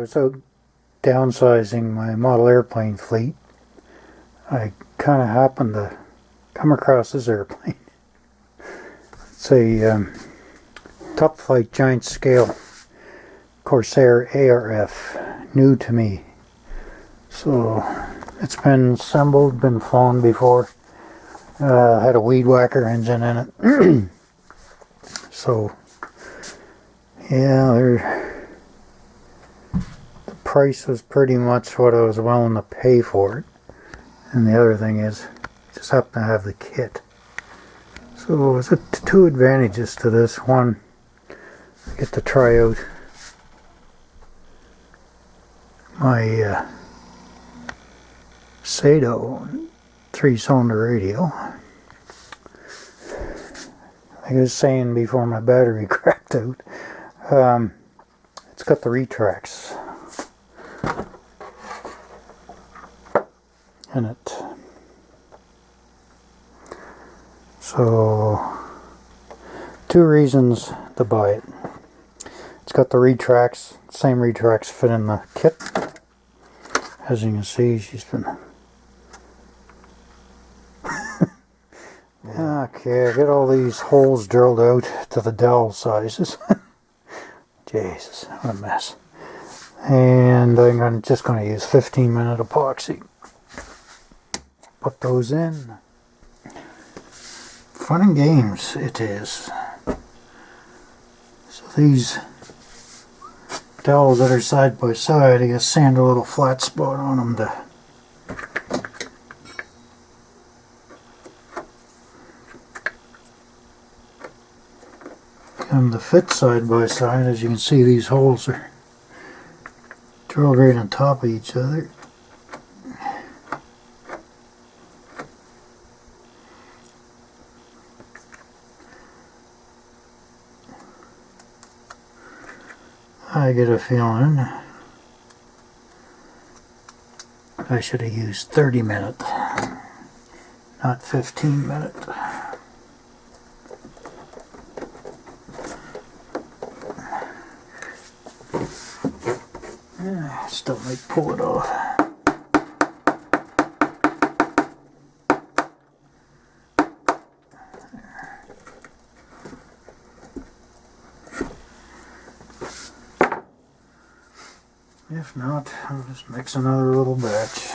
was out downsizing my model airplane fleet, I kind of happened to come across this airplane. It's a TopFlite giant scale Corsair ARF, new to me. So it's been assembled, been flown before. Had a weed whacker engine in it. So yeah, the price was pretty much what I was willing to pay for it. And the other thing is, just happen to have the kit. So there's two advantages to this. One, I get to try out my Saito 3-cylinder radial. Like I was saying before my battery cracked out, it's got the retracts in it. So, two reasons to buy it. It's got the retracts, same retracts fit in the kit. As you can see, she's been... Okay, I got all these holes drilled out to the dowel sizes. Jesus, what a mess. And I'm just going to use 15-minute epoxy. Put those in. Fun and games it is. So these dowels that are side by side, I just sand a little flat spot on them to get them to fit side by side. As you can see, these holes are drilled right on top of each other. I get a feeling I should have used 30-minute, not 15-minute. Still might pull it off. If not, I'll just mix another little batch.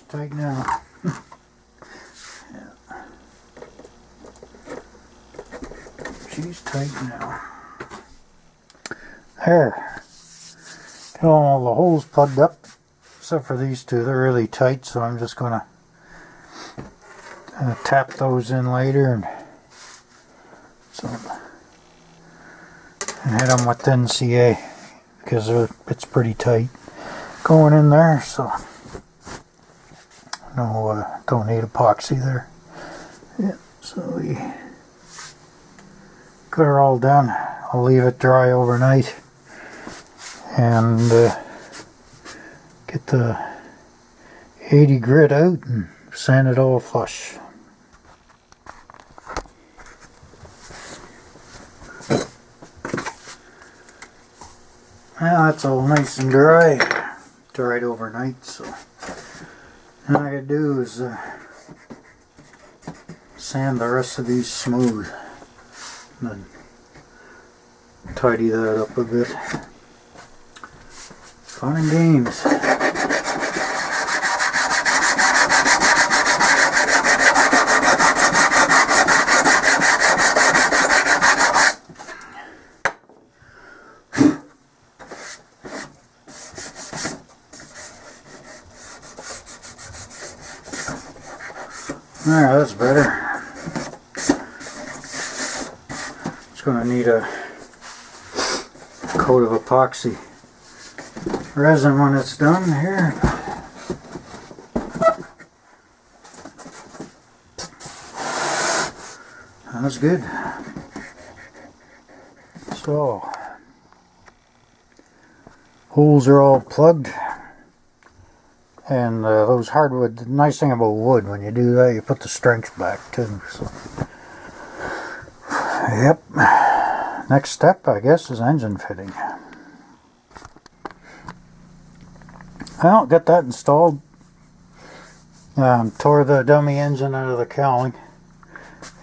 Tight now. Yeah. She's tight now. There. Got all the holes plugged up, except for these two. They're really tight, so I'm just going to tap those in later and hit them with NCA because it's pretty tight going in there. So. No, don't need epoxy there. Yeah, so we got her all done. I'll leave it dry overnight and get the 80 grit out and sand it all flush. Well, that's all nice and dry. Dried overnight, so. All I gotta do is sand the rest of these smooth and then tidy that up a bit. Fun and games. Alright, that's better. It's going to need a coat of epoxy resin when it's done here. That's good. So, holes are all plugged. And those hardwood, the nice thing about wood, when you do that, you put the strength back too. So, yep. Next step, I guess, is engine fitting. Well, get that installed. Tore the dummy engine out of the cowling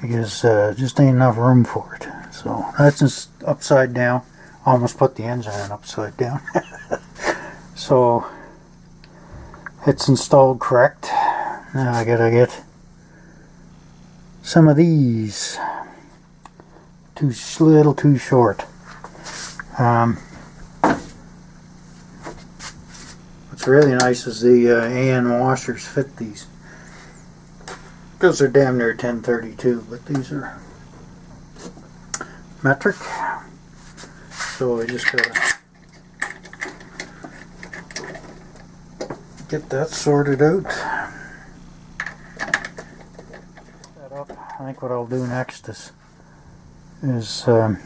because just ain't enough room for it. So that's just upside down. Almost put the engine in upside down. So it's installed correct. Now I gotta get some of these. Little too short. What's really nice is the AN washers fit these. Those are damn near 1032, but these are metric. So I just gotta get that sorted out. Set up. I think what I'll do next is hook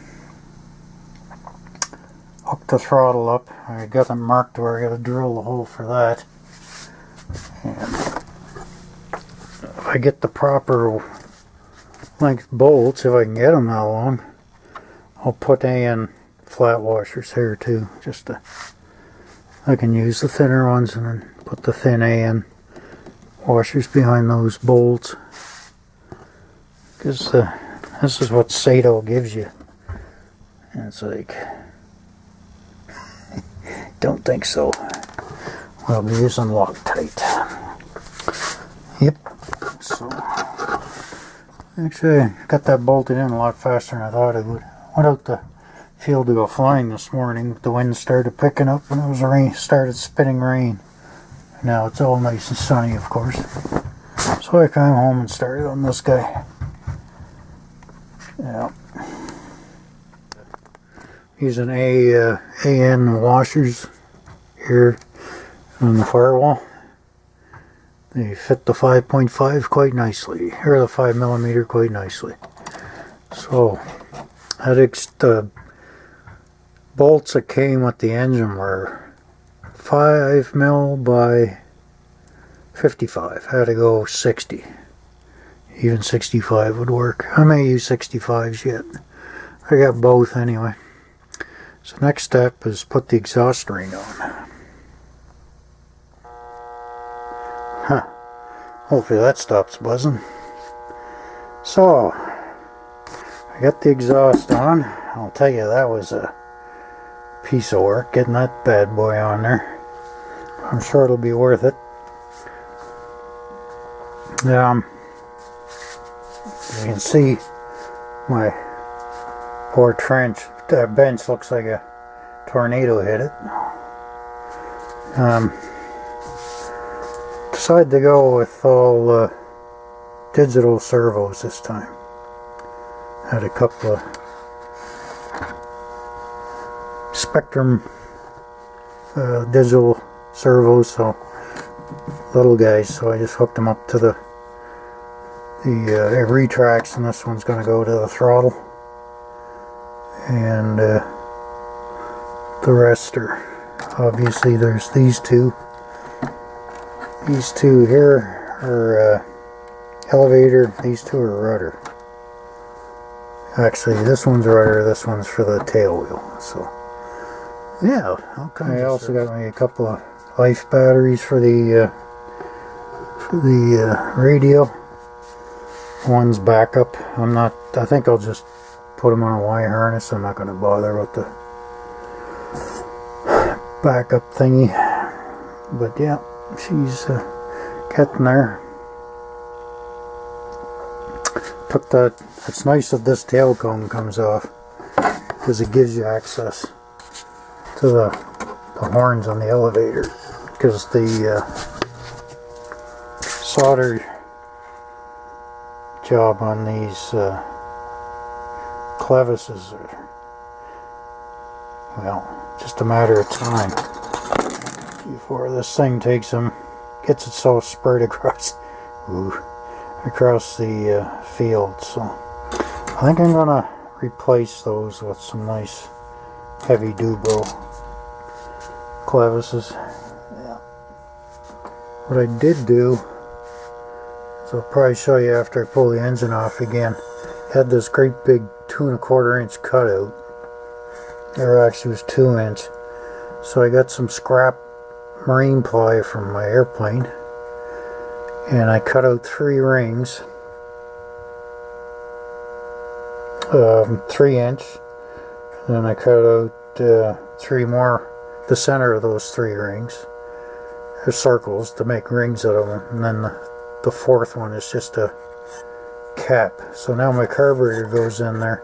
the throttle up. I got them marked where I got to drill the hole for that. And if I get the proper length bolts, if I can get them that long, I'll put AN flat washers here too. Just to, I can use the thinner ones and then put the thin AN washers behind those bolts. Because this is what Saito gives you. And it's like, don't think so. We'll be using Loctite. Yep. So, actually, I got that bolted in a lot faster than I thought it would. Went out the field to go flying this morning. The wind started picking up and it was rain. Started spitting rain. Now it's all nice and sunny, of course. So I came home and started on this guy. Yeah. Using AN washers here on the firewall. They fit the 5.5 quite nicely, or the 5mm quite nicely. So the bolts that came with the engine were 5mm by 55. Had to go 60. Even 65 would work. I may use 65s yet. I got both anyway. So next step is put the exhaust drain on. Huh. Hopefully that stops buzzing. So, I got the exhaust on. I'll tell you, that was a piece of work getting that bad boy on there. I'm sure it'll be worth it. As you can see, my poor bench looks like a tornado hit it. Decided to go with all digital servos this time. Had a couple of Spectrum digital servos, so little guys. So I just hooked them up to the retracts, and this one's going to go to the throttle, and the rest are obviously, there's these two here are elevator, these two are rudder. Actually, this one's rudder, this one's for the tail wheel. So yeah, I also got me a couple of life batteries for the Radial. One's backup. I think I'll just put them on a Y harness. I'm not going to bother with the backup thingy. But yeah, she's getting there. It's nice that this tail cone comes off, because it gives you access to the horns on the elevator, because the solder job on these clevises are, well, just a matter of time. before this thing takes them, gets it so spread across, across the field. So I think I'm gonna replace those with some nice heavy Dubro clevises. Yeah. What I did do, so I'll probably show you after I pull the engine off again, had this great big 2 1/4 inch cutout. There actually was 2 inch. So I got some scrap marine ply from my airplane, and I cut out 3 rings, 3 inch, and then I cut out 3 more, the center of those 3 rings. They're circles to make rings out of them, and then the 4th one is just a cap. So now my carburetor goes in there,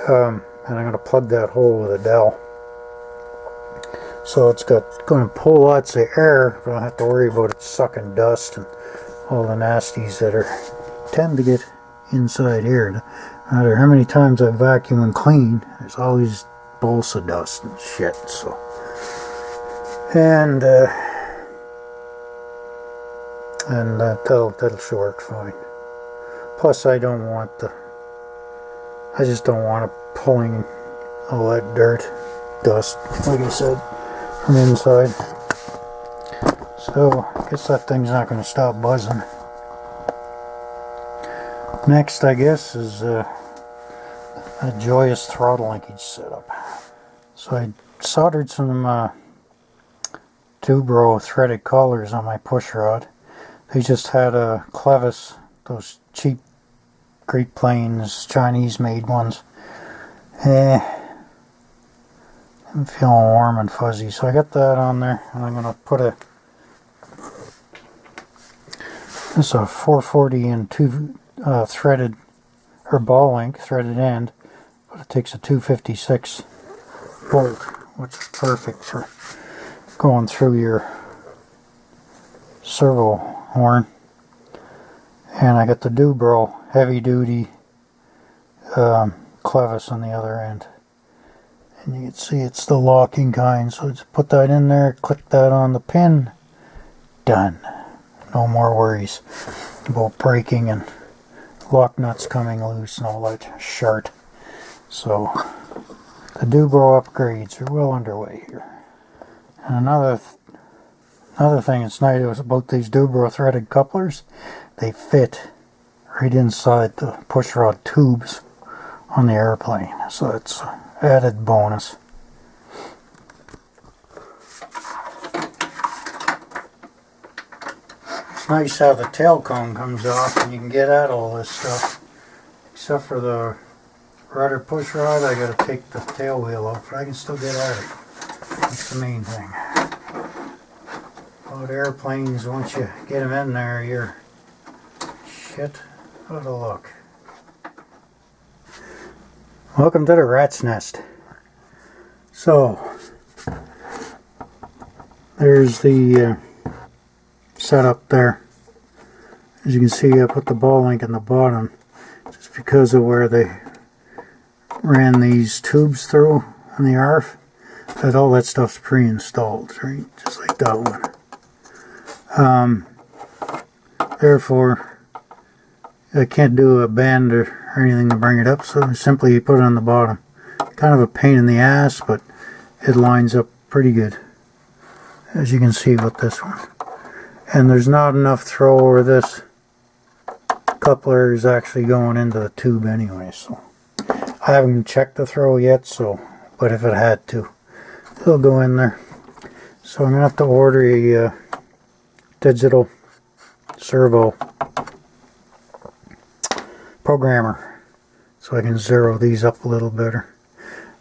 and I'm going to plug that hole with a dowel. So it's going to pull lots of air, but I don't have to worry about it sucking dust and all the nasties that tend to get inside here. No matter how many times I vacuum and clean, there's always balsa dust and shit. So, and that'll should work fine. Plus, I just don't want it pulling all that dirt, dust, like I said, from inside. So I guess that thing's not going to stop buzzing. Next, I guess, is a joyous throttle linkage setup. So I soldered some Dubro threaded collars on my push rod. They just had a clevis, those cheap Great Plains Chinese made ones. I'm feeling warm and fuzzy, so I got that on there, and I'm going to put this is a 440 and 2 threaded, or ball link threaded end, but it takes a 256 bolt, which is perfect for going through your servo horn. And I got the Dubro heavy duty clevis on the other end, and you can see it's the locking kind, so just put that in there, click that on the pin, done. No more worries about breaking and lock nuts coming loose and all that shart. So the Dubro upgrades are well underway here. And another thing that's nice about these Dubro threaded couplers, they fit right inside the pushrod tubes on the airplane, so it's an added bonus. It's nice how the tail cone comes off and you can get at all this stuff. Except for the rudder push rod, I gotta take the tail wheel off, but I can still get at it. That's the main thing. About airplanes, once you get them in there, you're shit out of luck. Welcome to the rat's nest. So, there's the setup there. As you can see, I put the ball link in the bottom just because of where they ran these tubes through on the ARF. But all that stuff's pre-installed, right? Just like that one. Therefore, I can't do a band or anything to bring it up, so simply put it on the bottom. Kind of a pain in the ass, but it lines up pretty good, as you can see with this one. And there's not enough throw where this coupler is actually going into the tube anyway, so I haven't checked the throw yet, so but if it had to, it'll go in there. So I'm gonna have to order a digital servo programmer so I can zero these up a little better.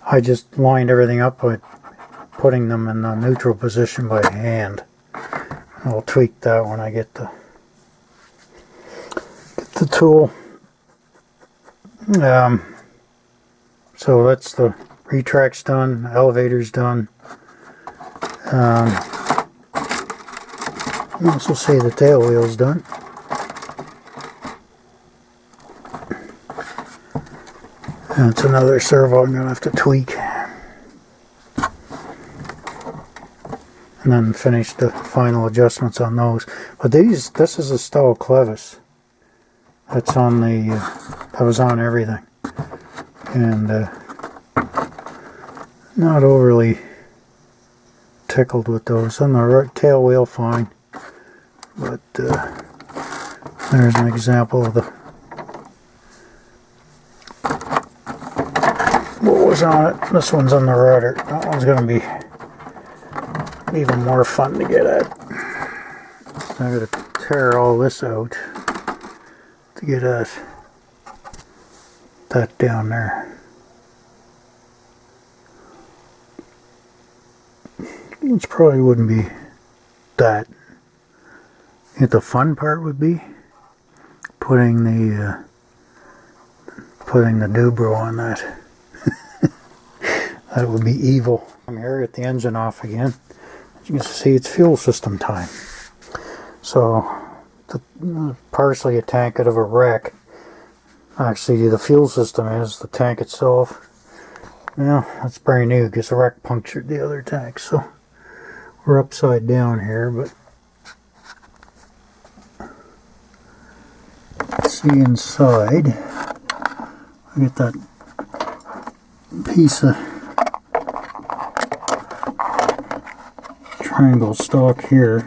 I just lined everything up by putting them in the neutral position by hand. I'll tweak that when I get the tool. So that's the retract's done, elevator's done. I also say the tail wheel's done. That's another servo I'm going to have to tweak. and then finish the final adjustments on those. But this is a stall clevis. That's on the, that was on everything. And not overly tickled with those. On the right tail wheel, fine. But there's an example of the what was on it. This one's on the rudder. That one's going to be even more fun to get at. I'm going to tear all this out to get at that down there. It probably wouldn't be that. I think the fun part would be putting the Dubro on that. That would be evil. I'm here, get the engine off again. As you can see, it's fuel system time. So, partially a tank out of a wreck. Actually, the fuel system is the tank itself. Well, that's brand new because the wreck punctured the other tank. So, we're upside down here, but let's see inside. I get that piece of triangle stock here,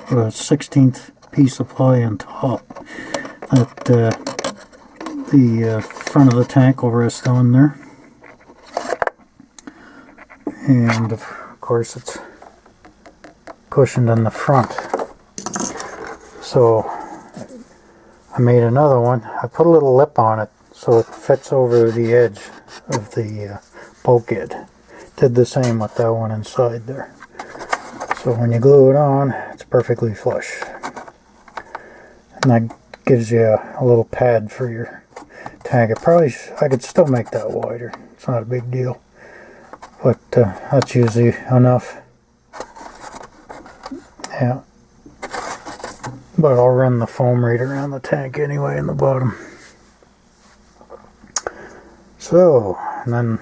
a 16th piece of ply on top that the front of the tank will rest on there. And of course it's cushioned in the front. So I made another one. I put a little lip on it so it fits over the edge of the bulkhead. Did the same with that one inside there. So when you glue it on, it's perfectly flush. And that gives you a little pad for your tank. I could still make that wider. It's not a big deal. But that's usually enough. Yeah. But I'll run the foam right around the tank anyway in the bottom. So, and then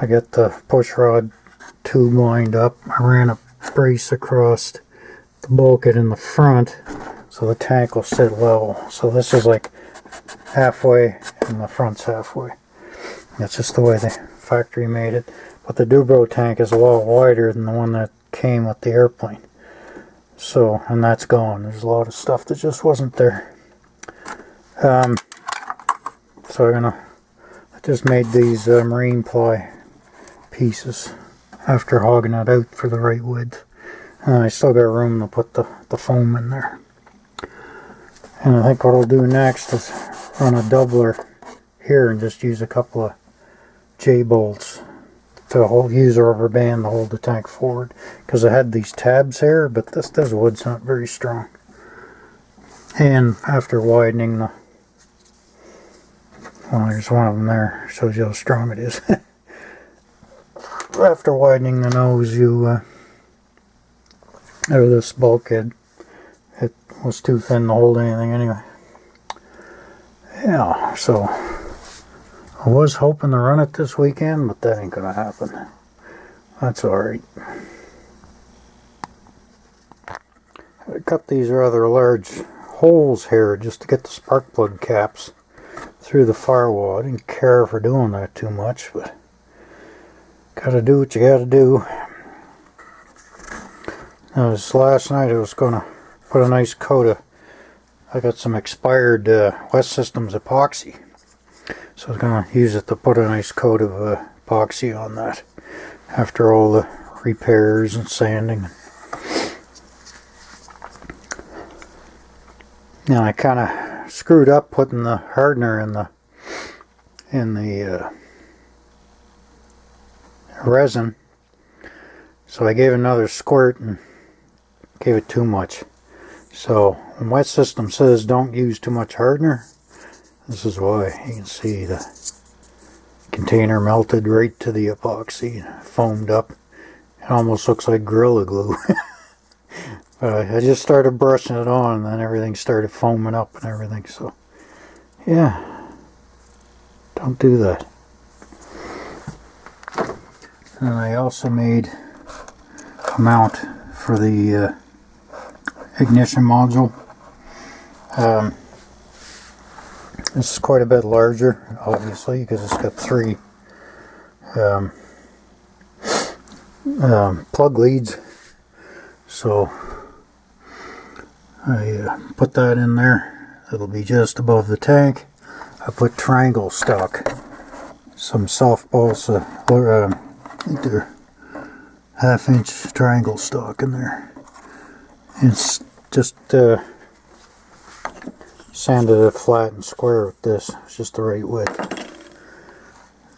I got the push rod tube lined up. I ran a brace across the bulkhead in the front so the tank will sit level. So this is like halfway and the front's halfway. That's just the way the factory made it. But the Dubro tank is a lot wider than the one that came with the airplane. So, and that's gone. There's a lot of stuff that just wasn't there. So I just made these marine ply pieces after hogging it out for the right width. And I still got room to put the foam in there. And I think what I'll do next is run a doubler here and just use a couple of J-bolts to use a rubber band to hold the tank forward. Because I had these tabs here, but this wood's not very strong. And after widening the... Well, there's one of them there. Shows you how strong it is. After widening the nose, out of this bulkhead, it was too thin to hold anything anyway. Yeah, so I was hoping to run it this weekend, but that ain't gonna happen. That's alright. I cut these rather large holes here just to get the spark plug caps through the firewall. I didn't care for doing that too much, but gotta do what you gotta do. Now, this last night I was gonna put a nice coat of, I got some expired West Systems epoxy. So I was gonna use it to put a nice coat of epoxy on that after all the repairs and sanding. Now I kinda screwed up putting the hardener in the resin. So I gave another squirt and gave it too much. So when Wet System says don't use too much hardener, this is why. You can see the container melted right to the epoxy, foamed up. It almost looks like Gorilla Glue. But I just started brushing it on and then everything started foaming up and everything. So yeah, don't do that. And I also made mount for the ignition module. This is quite a bit larger, obviously, because it's got 3 plug leads. So I put that in there. It'll be just above the tank. I put triangle stock, some soft balsa, or I think they're 1/2-inch triangle stock in there. It's just sanded it flat and square with this. It's just the right width,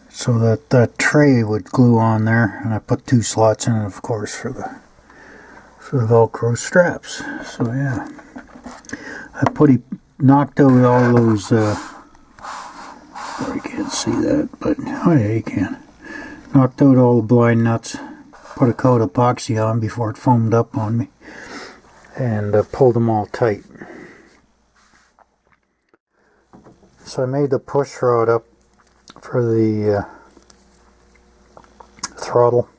so that that tray would glue on there. And I put 2 slots in it, of course, for the Velcro straps. So yeah, I knocked out all those. You can't see that, but oh yeah, you can. Knocked out all the blind nuts. Put a coat of epoxy on before it foamed up on me, and pulled them all tight. So I made the push rod up for the throttle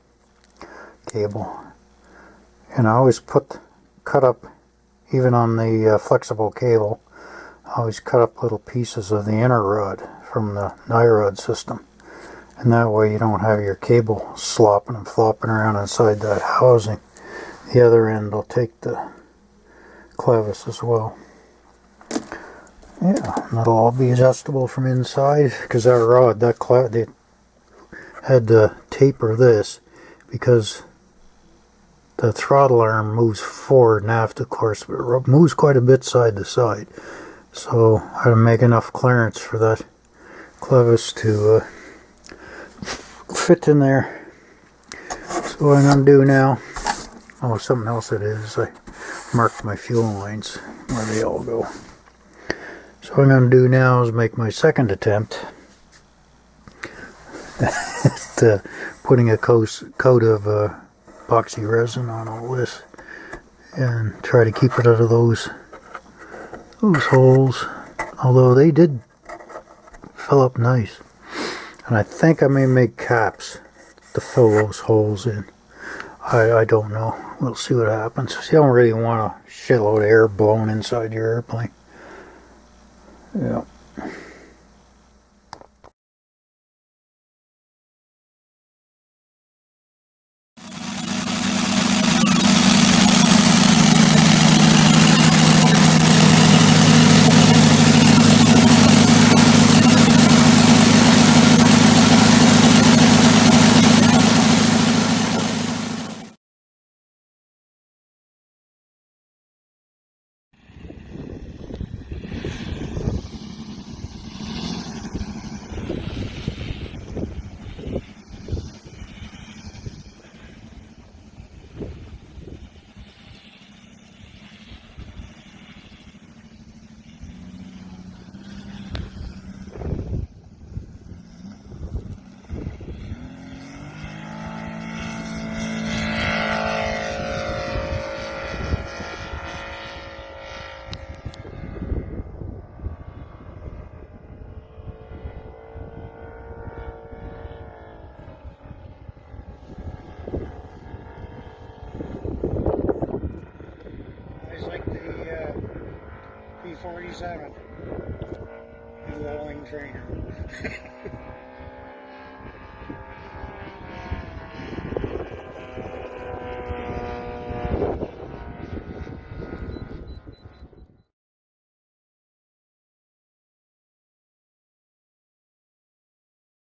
cable, and I always cut up, even on the flexible cable, I always cut up little pieces of the inner rod from the nylon system, and that way you don't have your cable slopping and flopping around inside that housing. The other end will take the clevis as well. Yeah, and that'll all be adjustable from inside, because that rod, they had to taper this because the throttle arm moves forward and aft, of course, but it moves quite a bit side to side. So I had to make enough clearance for that clevis to fit in there. So what I'm going to do now, oh, something else it is, I marked my fuel lines where they all go. So what I'm going to do now is make my second attempt at putting a coat of epoxy resin on all this, and try to keep it out of those holes, although they did fill up nice. And I think I may make caps to fill those holes in. I don't know. We'll see what happens. You don't really want a shitload of air blowing inside your airplane. Yeah. P-47, the rolling trainer.